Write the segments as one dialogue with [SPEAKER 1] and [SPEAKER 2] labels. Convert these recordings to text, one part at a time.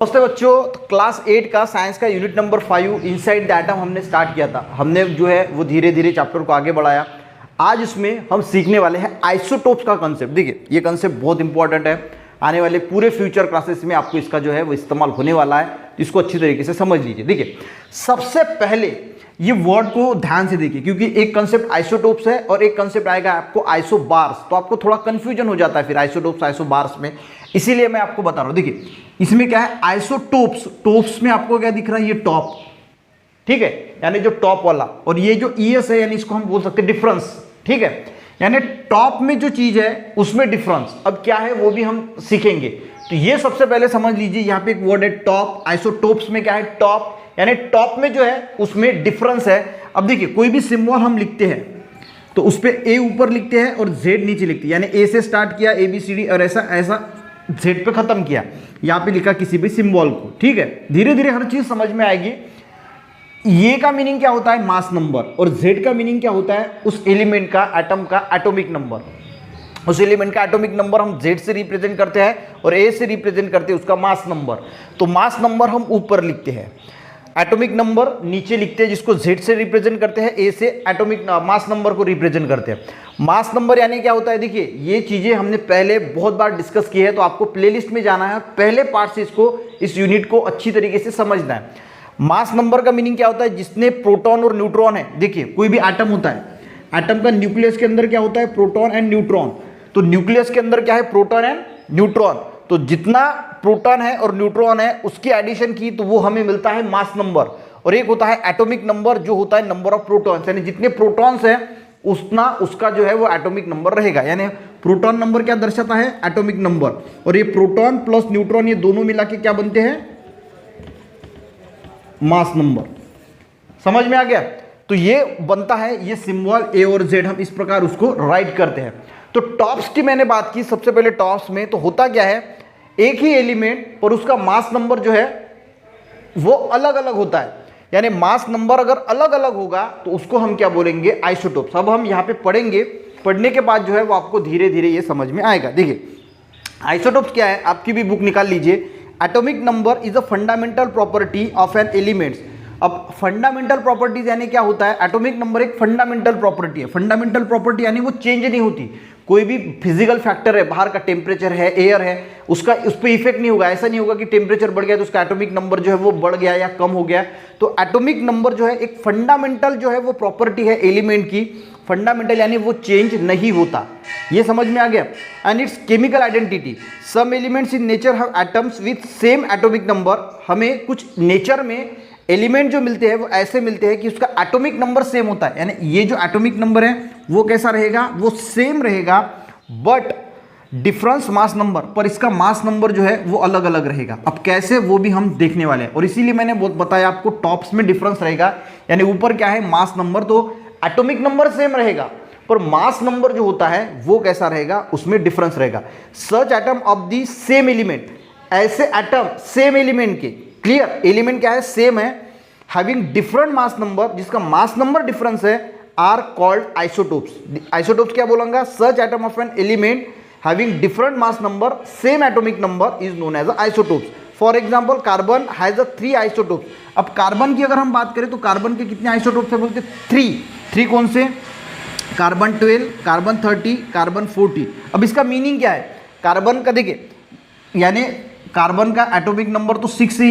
[SPEAKER 1] नमस्ते बच्चों, तो क्लास 8 का साइंस का unit number 5 inside the atom हमने स्टार्ट किया था। हमने जो है वो धीरे धीरे चैप्टर को आगे बढ़ाया। आज इसमें हम सीखने वाले हैं आइसोटोप्स का कंसेप्ट। देखिए ये कंसेप्ट बहुत इंपॉर्टेंट है, आने वाले पूरे फ्यूचर क्लासेस में आपको इसका जो है वो इस्तेमाल होने वाला है, तो इसको अच्छी तरीके से समझ लीजिए। देखिए सबसे पहले ये वर्ड को ध्यान से देखिए, क्योंकि एक कंसेप्ट आइसोटोप्स है और एक कंसेप्ट आएगा आपको आइसोबार्स, तो आपको थोड़ा कंफ्यूजन हो जाता है फिर आइसोटोप्स आइसोबार्स में, इसीलिए मैं आपको बता रहा हूं। देखिए इसमें क्या है, आइसोटोप्स, टोप्स में आपको क्या दिख रहा है, ये टॉप, ठीक है, यानी जो टॉप वाला, और ये जो ईएस है यानी इसको हम बोल सकते हैं डिफरेंस, ठीक है, यानी टॉप में जो चीज है उसमें डिफरेंस। अब क्या है वो भी हम सीखेंगे, तो ये सबसे पहले समझ लीजिए। यहाँ पे एक वर्ड है टॉप, आइसोटोप्स में क्या है टॉप, यानी टॉप में जो है उसमें डिफरेंस है। अब देखिए कोई भी सिंबल हम लिखते हैं तो उस पर ए ऊपर लिखते हैं और जेड नीचे लिखते हैं, यानी ए से स्टार्ट किया ABCD और ऐसा ऐसा जेड पे खत्म किया, यहाँ पे लिखा किसी भी सिंबल को, ठीक है। धीरे धीरे हर चीज समझ में आएगी। ये का मीनिंग क्या होता है, मास नंबर, और जेड का मीनिंग क्या होता है, उस एलिमेंट का, एटम का एटॉमिक नंबर। उस एलिमेंट का एटॉमिक नंबर हम जेड से रिप्रेजेंट करते हैं और ए से रिप्रेजेंट करते हैं उसका मास नंबर। तो मास नंबर हम ऊपर लिखते हैं, एटॉमिक नंबर नीचे लिखते हैं, जिसको जेड से रिप्रेजेंट करते हैं, ए से एटॉमिक मास नंबर को रिप्रेजेंट करते हैं। मास नंबर यानी क्या होता है, देखिए ये चीजें हमने पहले बहुत बार डिस्कस की है, तो आपको प्लेलिस्ट में जाना है, पहले पार्ट से इसको, इस यूनिट को अच्छी तरीके से समझना है। मास नंबर का मीनिंग क्या होता है, जिसने प्रोटॉन और न्यूट्रॉन है। देखिए कोई भी एटम होता है, एटम का न्यूक्लियस के अंदर क्या होता है, प्रोटॉन एंड न्यूट्रॉन। तो न्यूक्लियस के अंदर क्या है, प्रोटॉन एंड न्यूट्रॉन। तो जितना प्रोटॉन है और न्यूट्रॉन है उसकी एडिशन की तो वो हमें मिलता है मास नंबर। और एक होता है एटॉमिक नंबर, जो होता है नंबर ऑफ प्रोटॉन्स, यानी जितने प्रोटॉन्स है उतना उसका जो है वो एटॉमिक नंबर रहेगा। यानी प्रोटॉन नंबर क्या दर्शाता है, एटॉमिक नंबर। और ये प्रोटॉन प्लस न्यूट्रॉन ये दोनों मिला के क्या बनते हैं, मास नंबर। समझ में आ गया। तो ये बनता है, ये सिंबल ए और जेड, हम इस प्रकार उसको राइट करते हैं। तो टॉप्स की मैंने बात की, सबसे पहले टॉप्स में तो होता क्या है, एक ही एलिमेंट पर उसका मास नंबर जो है वो अलग अलग होता है। यानी मास नंबर अगर अलग अलग होगा तो उसको हम क्या बोलेंगे, आइसोटोप्स। अब हम यहाँ पे पढ़ेंगे, पढ़ने के बाद जो है वो आपको धीरे धीरे ये समझ में आएगा। देखिए आइसोटोप्स क्या है, आपकी भी बुक निकाल लीजिए। Atomic number is a fundamental property of an elements. अब फंडामेंटल प्रॉपर्टीज यानी क्या होता है, एटॉमिक नंबर एक फंडामेंटल प्रॉपर्टी है। फंडामेंटल प्रॉपर्टी यानी वो चेंज नहीं होती। कोई भी फिजिकल फैक्टर है, बाहर का टेम्परेचर है, एयर है, उसका उस पर इफेक्ट नहीं होगा। ऐसा नहीं होगा कि टेम्परेचर बढ़ गया तो उसका एटॉमिक नंबर जो है वो बढ़ गया या कम हो गया। तो एटॉमिक नंबर जो है एक फंडामेंटल जो है वो प्रॉपर्टी है एलिमेंट की। फंडामेंटल यानी वो चेंज नहीं होता, ये समझ में आ गया। And its chemical identity, some elements in nature have atoms with same atomic number. हमें कुछ नेचर में एलिमेंट जो मिलते हैं वो ऐसे मिलते हैं कि उसका एटॉमिक नंबर सेम होता है, यानी ये जो एटॉमिक नंबर है वो कैसा रहेगा, वो सेम रहेगा, बट डिफरेंस मास नंबर, पर इसका मास नंबर जो है वो अलग अलग रहेगा। अब कैसे वो भी हम देखने वाले हैं, और इसीलिए मैंने बहुत बताया आपको टॉप्स में डिफरेंस रहेगा, यानी ऊपर क्या है मास नंबर, तो एटॉमिक नंबर सेम रहेगा पर मास नंबर जो होता है वो कैसा रहेगा, उसमें डिफरेंस रहेगा। Such atom of the same element, ऐसे एटम सेम एलिमेंट के, क्लियर, एलिमेंट क्या है सेम है, हैविंग डिफरेंट मास नंबर, जिसका मास नंबर डिफरेंस है, आर कॉल्ड आइसोटोप्स। आइसोटोप्स क्या बोलूंगा, such atom of an element having different mass number same atomic number is known as isotopes. For example carbon has a 3 isotopes. अब carbon की अगर हम बात करें तो कार्बन के कितने आइसोटोप्स है, बोलते 3 कौन से, कार्बन 12, कार्बन 30, कार्बन 40। अब इसका मीनिंग क्या है, कार्बन का देखिए, यानी कार्बन का एटॉमिक नंबर तो 6 ही,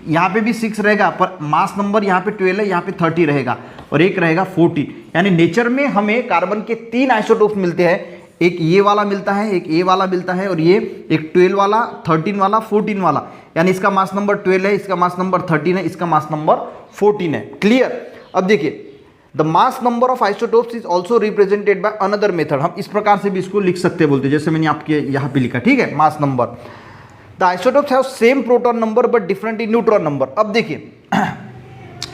[SPEAKER 1] यहाँ पे भी 6 रहेगा, पर मास नंबर यहाँ पे 12 है, यहाँ पे 30 रहेगा और एक रहेगा 40। यानी नेचर में हमें कार्बन के 3 आइसोटोप्स मिलते हैं, एक ये वाला मिलता है, एक ये वाला मिलता है, और ये एक 12 वाला, 13 वाला, 14 वाला। यानी इसका मास नंबर 12 है, इसका मास नंबर 13 है, इसका मास नंबर 14 है, क्लियर। अब देखिए the mass number of isotopes is also represented by another method. हम इस प्रकार से भी इसको लिख सकते हैं, बोलते जैसे मैंने आपके यहाँ पे लिखा, ठीक है, mass number. The isotopes have same proton number but different in neutron number. अब देखिए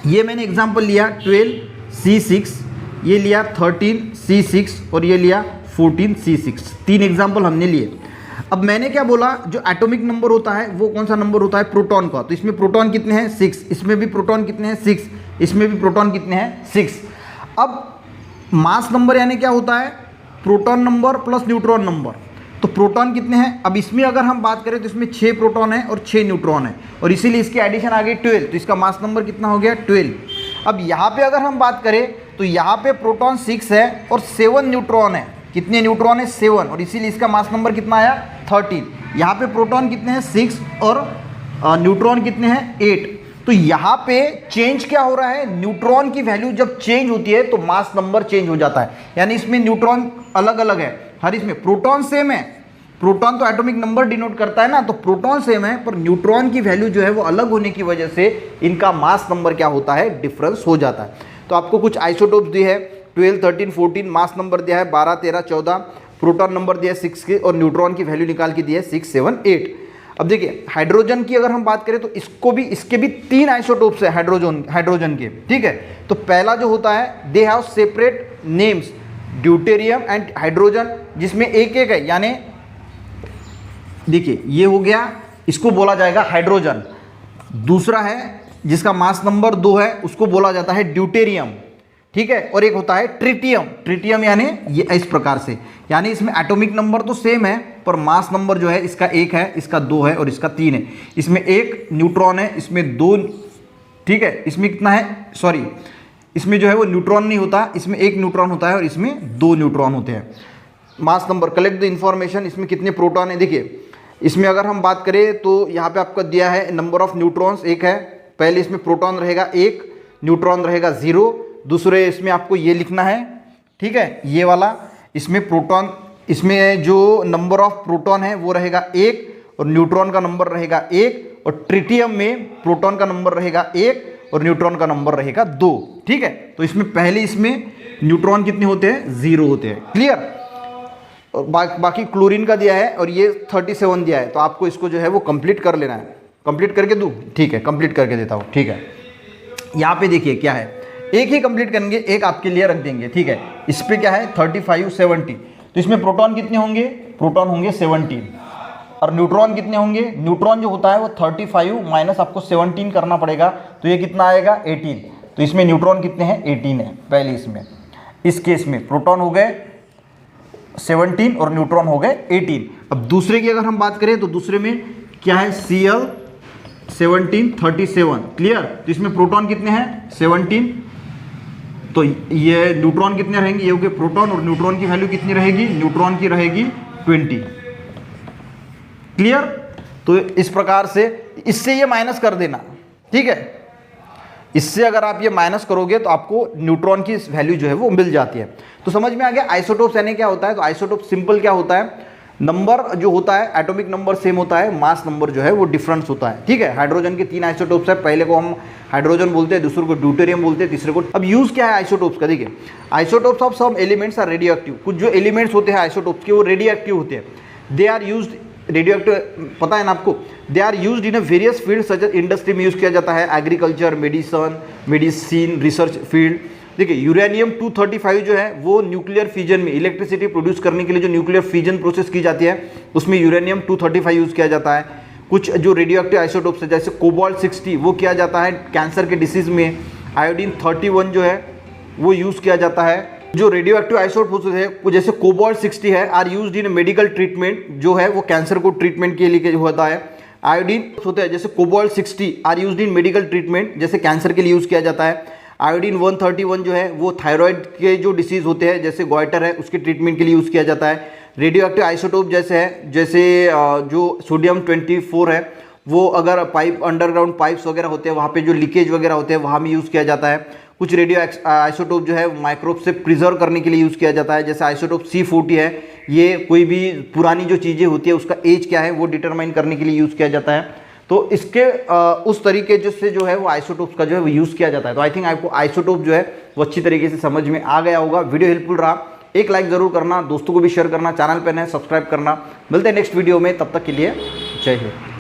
[SPEAKER 1] ये मैंने एग्जांपल लिया 12C6, ये लिया 13C6 और ये लिया 14C6, 3 एग्जांपल हमने लिए। अब मैंने क्या बोला, जो एटॉमिक नंबर होता है वो कौन सा नंबर होता है, प्रोटॉन का। तो इसमें प्रोटॉन कितने हैं, 6, इसमें भी प्रोटॉन कितने हैं, 6, इसमें भी प्रोटॉन कितने हैं, 6। अब मास नंबर यानी क्या होता है, proton number plus neutron number. तो प्रोटॉन कितने हैं, अब इसमें अगर हम बात करें तो इसमें 6 प्रोटॉन है और 6 न्यूट्रॉन है, और इसीलिए इसकी एडिशन आ गई 12, तो इसका मास नंबर कितना हो गया 12। अब यहाँ पे अगर हम बात करें तो यहाँ पे प्रोटॉन 6 है और 7 न्यूट्रॉन है। कितने न्यूट्रॉन है 7, और इसीलिए इसका मास नंबर कितना आया 13। यहाँ पे प्रोटॉन कितने हैं 6 और न्यूट्रॉन कितने हैं 8। तो यहाँ पे चेंज क्या हो रहा है, न्यूट्रॉन की वैल्यू जब चेंज होती है तो मास नंबर चेंज हो जाता है, यानी इसमें न्यूट्रॉन अलग अलग है, हर इसमें प्रोटॉन सेम है, प्रोटॉन तो एटॉमिक नंबर डिनोट करता है ना, तो प्रोटॉन सेम है पर न्यूट्रॉन की वैल्यू जो है वो अलग होने की वजह से इनका मास नंबर क्या होता है, डिफरेंस हो जाता है। तो आपको कुछ आइसोटोप्स दिए है 12, 13, 14, मास नंबर दिया है 12, 13, 14, प्रोटॉन नंबर दिया है 6 के, और न्यूट्रॉन की वैल्यू निकाल के दी है 6, 7, 8। अब देखिए हाइड्रोजन की अगर हम बात करें तो इसके भी 3 आइसोटोप्स है हाइड्रोजन के, ठीक है। तो पहला जो होता है they have separate names, deuterium and hydrogen, जिसमें एक एक है, यानी देखिए ये हो गया, इसको बोला जाएगा हाइड्रोजन। दूसरा है जिसका मास नंबर 2 है, उसको बोला जाता है ड्यूटेरियम, ठीक है। और एक होता है ट्रिटियम यानी ये इस प्रकार से, यानी इसमें एटॉमिक नंबर तो सेम है पर मास नंबर जो है इसका 1 है, इसका 2 है और इसका 3 है। इसमें 1 न्यूट्रॉन है, इसमें 2, ठीक है। इसमें कितना है, सॉरी इसमें जो है वो न्यूट्रॉन नहीं होता, इसमें 1 न्यूट्रॉन होता है और इसमें 2 न्यूट्रॉन होते हैं। Mass number, collect the information, इसमें कितने प्रोटॉन है। देखिए इसमें अगर हम बात करें तो यहाँ पे आपका दिया है नंबर ऑफ न्यूट्रॉन्स 1 है, पहले इसमें प्रोटॉन रहेगा 1, न्यूट्रॉन रहेगा 0, दूसरे इसमें आपको ये लिखना है, ठीक है, ये वाला, इसमें प्रोटॉन, इसमें जो नंबर ऑफ प्रोटॉन है वो रहेगा 1 और न्यूट्रॉन का नंबर रहेगा 1, और ट्रिटियम में प्रोटॉन का नंबर रहेगा 1 और न्यूट्रॉन का नंबर रहेगा 2, ठीक है। तो इसमें पहले इसमें न्यूट्रॉन कितने होते हैं, 0 होते हैं, क्लियर। और बाकी क्लोरीन का दिया है और ये 37 दिया है, तो आपको इसको जो है वो कंप्लीट कर लेना है। कंप्लीट करके दूँ, ठीक है, कंप्लीट करके देता हूँ, ठीक है। यहाँ पे देखिए क्या है, एक ही कंप्लीट करेंगे, एक आपके लिए रख देंगे, ठीक है। इस पे क्या है 35, 70, तो इसमें प्रोटॉन कितने होंगे, प्रोटॉन होंगे 17, और न्यूट्रॉन कितने होंगे, न्यूट्रॉन जो होता है वो 35 माइनस आपको 17 करना पड़ेगा, तो ये कितना आएगा 18। तो इसमें न्यूट्रॉन कितने हैं 18 है पहले इसमें। इस केस में प्रोटॉन हो गए 17 और न्यूट्रॉन हो गए 18। अब दूसरे की अगर हम बात करें तो दूसरे में क्या है Cl17, 37, क्लियर। तो इसमें प्रोटॉन कितने हैं 17, तो ये न्यूट्रॉन कितने रहेंगे, ये हो गए प्रोटॉन, और न्यूट्रॉन की वैल्यू कितनी रहेगी, न्यूट्रॉन की रहेगी 20, क्लियर। तो इस प्रकार से इससे ये माइनस कर देना, ठीक है। इससे अगर आप ये माइनस करोगे तो आपको न्यूट्रॉन की वैल्यू जो है वो मिल जाती है। तो समझ में आ गया आइसोटोप्स यानी क्या होता है। तो आइसोटोप सिंपल क्या होता है, नंबर जो होता है एटॉमिक नंबर सेम होता है, मास नंबर जो है वो डिफरेंस होता है, ठीक है। हाइड्रोजन के 3 आइसोटोप्स है, पहले को हम हाइड्रोजन बोलते हैं, दूसरे को ड्यूटेरियम बोलते हैं, तीसरे को। अब यूज क्या है आइसोटोप्स का, देखिए isotopes of some elements are radioactive. कुछ जो एलिमेंट्स होते हैं आइसोटोप्स के वो रेडियो एक्टिव होते हैं, they are used, radioactive पता है ना आपको, they are used in a various field such as industry में यूज किया जाता है, एग्रीकल्चर, मेडिसिन रिसर्च फील्ड। देखिए यूरेनियम 235 जो है वो न्यूक्लियर फिजन में इलेक्ट्रिसिटी प्रोड्यूस करने के लिए जो न्यूक्लियर फिजन प्रोसेस की जाती है उसमें यूरेनियम 235 यूज किया जाता है। कुछ जो रेडियो एक्टिव आइसोटोप्स है जैसे कोबाल्ट 60 वो किया जाता है कैंसर के डिसीज में। आयोडीन 31 जो है वो यूज़ किया जाता है। जो रेडियो एक्टिव आइसोटोप्स है जैसे कोबाल्ट 60 है are used in medical treatment, जो है वो कैंसर को ट्रीटमेंट के लिए होता है। आयोडीन होते हैं जैसे cobalt 60 are used in medical treatment, जैसे कैंसर के लिए यूज़ किया जाता है। आयोडीन 131 जो है वो थायराइड के जो डिसीज़ होते हैं जैसे गॉइटर है उसके ट्रीटमेंट के लिए यूज़ किया जाता है। रेडियो एक्टिव आइसोटोप जैसे है जैसे जो सोडियम 24 है वो अगर पाइप अंडरग्राउंड पाइप्स वगैरह होते हैं वहाँ पे जो लीकेज वगैरह होते हैं वहाँ में यूज़ किया जाता है। कुछ रेडियो आइसोटोप जो है माइक्रोब से प्रिजर्व करने के लिए यूज़ किया जाता है, जैसे आइसोटोप C40 है, ये कोई भी पुरानी जो चीज़ें होती है उसका एज क्या है वो डिटरमाइन करने के लिए यूज़ किया जाता है। तो इसके उस तरीके से जो है वो आइसोटोप्स का जो है वो यूज़ किया जाता है। तो आई थिंक आपको आइसोटोप जो है वो अच्छी तरीके से समझ में आ गया होगा। वीडियो हेल्पफुल रहा, एक लाइक ज़रूर करना, दोस्तों को भी शेयर करना, चैनल पर नए सब्सक्राइब करना। मिलते हैं नेक्स्ट वीडियो में, तब तक के लिए जय हिंद।